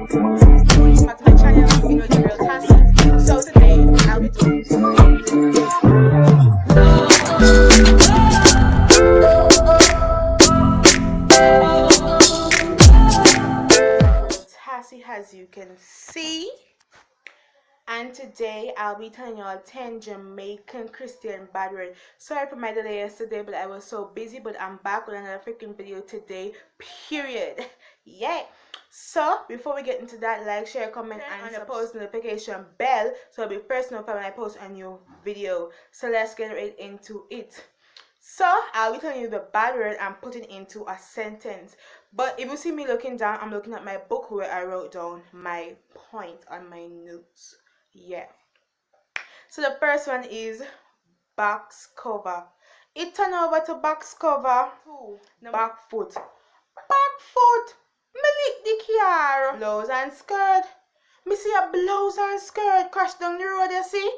back to my channel, you know the real Tassie. So today I'll be doing Tassie, as you can see. And today I'll be telling you all 10 Jamaican Christian bad words. Sorry for my delay yesterday, but I was so busy. But I'm back with another freaking video today, period. Yeah. So before we get into that, like, share, comment, and the post notification bell so you'll be first notified when I post a new video. So let's get right into it. So I'll be telling you the bad word and putting it into a sentence. But if you see me looking down, I'm looking at my book where I wrote down my point on my notes. Yeah. So the first one is box cover. It turn over to box cover. Back foot. Back foot. Me lick the car. Blouse and skirt. Me see a blouse and skirt crash down the road, you see?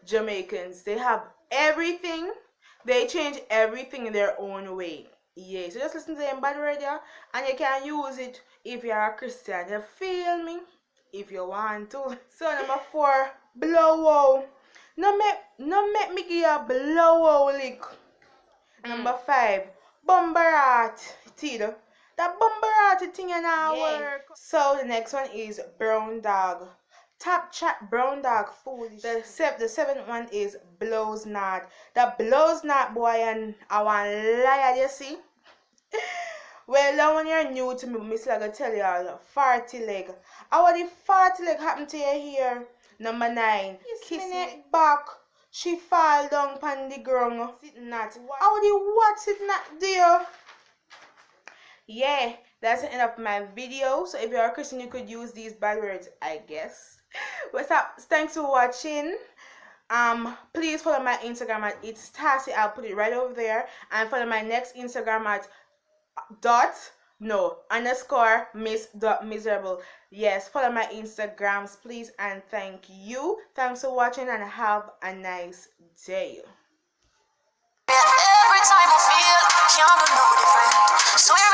Jamaicans, they have everything. They change everything in their own way. Yeah, so just listen to them bad radio and you can use it if you're a Christian. You feel me? If you want to. So number 4, blowout. No make me give you a blowout lick. Number 5, bumberat. Tito. That bumberat thing in our work. So the next one is brown dog. Top chat brown dog foolish. The seventh one is blows knot. The blows knot boy and I want liar, you see? Well, now when you're new to me, Miss I gonna tell you all farty leg. How the farty leg happen to you here? Number 9, kiss me back. She fall down on the ground. Sit not. How the what's it not there? Yeah, that's the end of my video. So if you're a Christian, you could use these bad words, I guess. What's up? Thanks for watching. Please follow my Instagram at it's Tassie. I'll put it right over there. And follow my next Instagram at _miss.miserable. Yes, follow my Instagrams, please, and thank you. Thanks for watching and have a nice day. Every time I feel young, no different. Swear